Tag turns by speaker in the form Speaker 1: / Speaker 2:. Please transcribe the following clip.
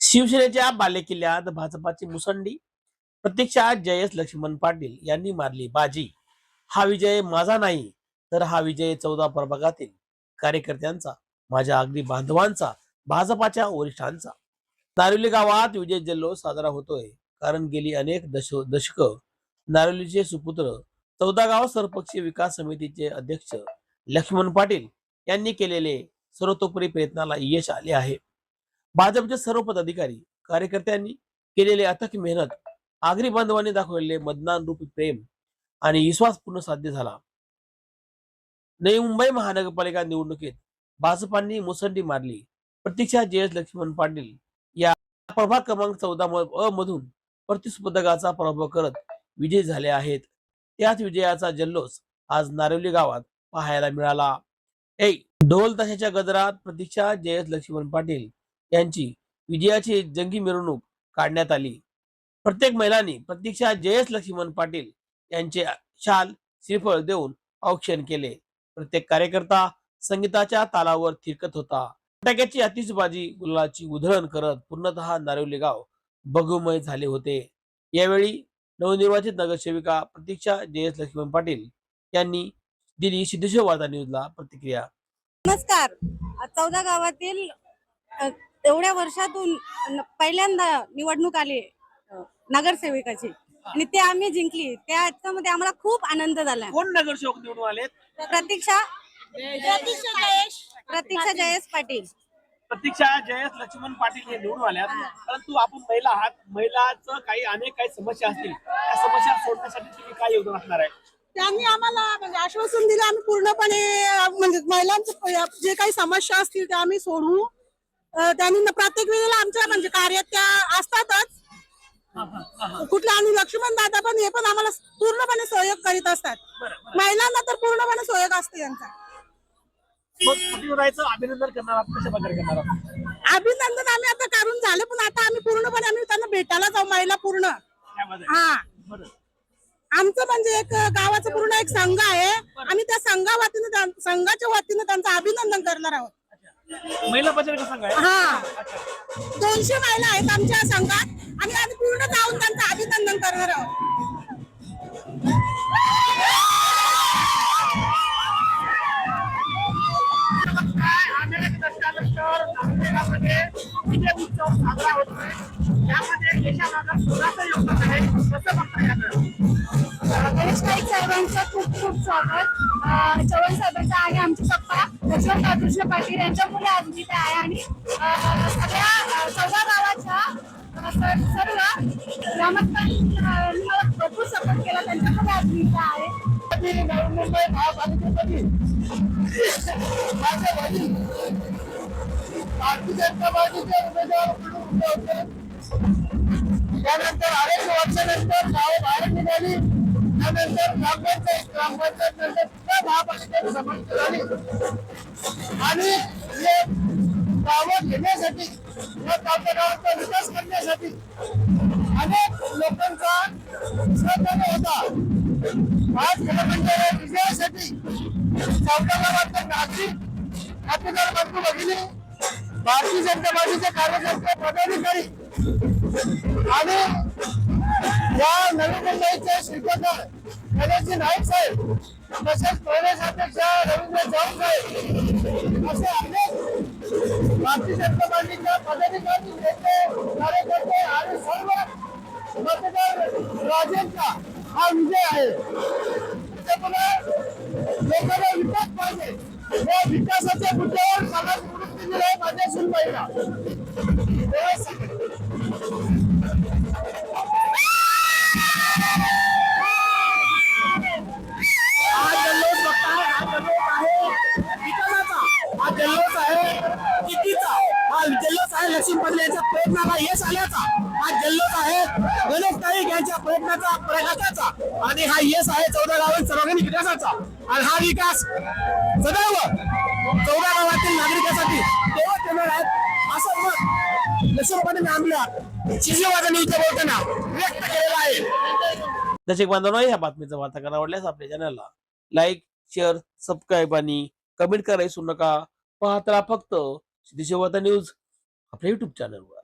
Speaker 1: शिवसेनेच्या बालेकिल्ल्यात भाजपाची मुसंडी. प्रत्यक्षात जयेश लक्ष्मण पाटील यांनी मारली बाजी. हा विजय माझा नाही, तर हा विजय 14 प्रभागातील कार्यकर्त्यांचा, माझ्या अगदी बांधवांचा, भाजपाच्या वरिष्ठांचा. नारिवली गावात विजय जल्लोष साजरा होतोय, कारण गेली अनेक दशक नारिवलीचे सुपुत्र 14 गाव सरपंच विकास समितीचे अध्यक्ष लक्ष्मण पाटील यांनी केलेले सर्वतोपरी प्रयत्नाला यश आले आहे. भाजपचे सर्व पदाधिकारी कार्यकर्त्यांनी केलेले अथक मेहनत, आगरी बांधवांनी दाखवलेले मतदान रूपी प्रेम आणि विश्वास पूर्ण साध्य झाला. नवी मुंबई महानगरपालिका निवडणुकीत भाजपांनी मुसंडी मारली. प्रत्यक्षात जयेश लक्ष्मण पाटील या प्रभाग क्रमांक 14 मधून प्रतिस्पर्धकाचा पराभव करत विजयी झाले आहेत. त्याच विजयाचा जल्लोष आज नारिवली गावात पाहायला मिळाला. ढोल ताशाच्या गजरात प्रत्यक्षात जयेश लक्ष्मण पाटील यांची विजयाची जंगी मिरवणूक काढण्यात आली. प्रत्येक महिलांनी प्रत्यक्षात जयेश लक्ष्मण पाटील यांचे शाल श्रीफळ देऊन औक्षण केले. प्रत्येक कार्यकर्ता संगीताच्या तालावर थिरकत होता. फटाक्याची आतिषबाजी, गुलालाची उधळण करत पूर्णतः नारिवली गाव भगुमय झाले होते. यावेळी नवनिर्वाचित नगरसेविका प्रतीक्षा जयेश लक्ष्मण पाटील यांनी दिली सिद्धेश्वर वार्ता न्यूजला प्रतिक्रिया.
Speaker 2: नमस्कार. 14 गावातील एवढ्या वर्षातून पहिल्यांदा निवडणूक आली नगरसेविकाची आणि ते आम्ही जिंकली. त्याच्यामध्ये आम्हाला खूप आनंद झाला.
Speaker 1: कोण नगरसेवक निवडून आले?
Speaker 2: प्रतीक्षा जयेश पाटील.
Speaker 1: प्रतीक्षा जयेश लक्ष्मण पाटील हे निवडून आल्यात. परंतु आपण महिला आहात, महिलांचं काही समस्या असतील, त्या समस्या सोडण्यासाठी तुम्ही काय योगदान असणार आहे?
Speaker 3: त्यांनी आम्हाला म्हणजे आश्वासन दिलं, आम्ही पूर्णपणे म्हणजे महिलांचं जे काही समस्या असतील त्या आम्ही सोडवू. त्यांनी प्रत्येक वेळेला आमच्या म्हणजे कार्यात त्या असतातच. कुठल्या आणि लक्ष्मण दादा पण हे पण आम्हाला पूर्णपणे सहयोग करीत असतात. महिलांना तर पूर्णपणे सहयोग असते त्यांचा.
Speaker 1: अभिनंदन करणार, कशा प्रकारे करणार?
Speaker 3: अभिनंदन आम्ही आता करून झाले, पण आता आम्ही पूर्णपणे आम्ही त्यांना भेटायला जाऊ महिला पूर्ण. हा, आमचं म्हणजे एक गावाचं पूर्ण एक संघ आहे. आम्ही त्या संघाच्या वतीनं त्यांचं अभिनंदन करणार आहोत.
Speaker 1: महिला बचत संघ आहे.
Speaker 3: हा, 200 महिला आहेत आमच्या संघात आणि आम्ही पूर्ण जाऊन त्यांचं अभिनंदन करणार आहोत.
Speaker 4: साहेबांचं खूप खूप स्वागत. चव्हाण साहेबांचं आहे. आमचे पप्पा लक्ष्मण कृष्ण पाटील यांच्या मुले आज इथे आहे आणि सगळ्या 14 गावाच्या सर्व ग्रामस्थांनी भरपूर सपोर्ट केला. त्यांच्याकडे आज इथे आहे.
Speaker 5: नवी मुंबई महापालिकेमध्ये भारतीय जनता पार्टीचे उमेदवार म्हणून उभे होते. त्यानंतर अनेक वर्षानंतर गाव बाहेर निघाली. त्यानंतर ग्रामपंचायत नंतर पुन्हा महापालिकेची समाप्ती झाली आणि हे गावं घेण्यासाठी या गावाचा विकास करण्यासाठी अनेक लोकांचा सहकार्य होता. आज म्हणजे विजयासाठी 14 गावातले नागरिक, खातेदार बंधू भगिनी, भारतीय जनता पार्टीचे कार्यकर्ते, पदाधिकारी आणि या नवी मुंबईचे श्रीपती गणेशजी नाईक साहेब, तसेच प्रदेश अध्यक्ष रवींद्र चव्हाण साहेब असे अनेक भारतीय जनता पार्टीच्या पदाधिकारी, नेते, कार्यकर्ते आणि सर्व मतदार राजांचा हा विजय आहे. त्यामुळे लोकांना विकास पाहिजे. या विकासाच्या मुद्द्यावर मला निवडून दिलेला आहे माझ्या सुनबाईला. हा जल्लोष बघताय, हा जल्लोष आहे विकासाचा, हा जल्लोष आहे कितीचा, हा जल्लोष आहे लक्ष्मण पाटील यांच्या प्रयत्नाला यश आल्याचा, हा जल्लोष आहे गणेश नाईक यांच्या प्रयत्नाचा, प्रयत्नाचा आणि हा यश आहे 14 गावांच्या सर्वांगीण विकासाचा. आणि हा विकास सदैव 14 गावातील नागरिकांसाठी तेव्हा येणार आहेत असं मत लक्ष्मण पाटील आपल्या शिजेवादा न्यूजच्या बोलताना व्यक्त केलेलं आहे.
Speaker 1: दर्शक बांधवांनो, या बातमीचा वार्ताकार आवडल्यास आपल्या चॅनलला लाईक, शेअर, सबस्क्राईब आणि कमेंट करायला विसरू नका. पाहत राहा फक्त सिद्धेश्वर वार्ता न्यूज आपल्या YouTube चॅनलवर.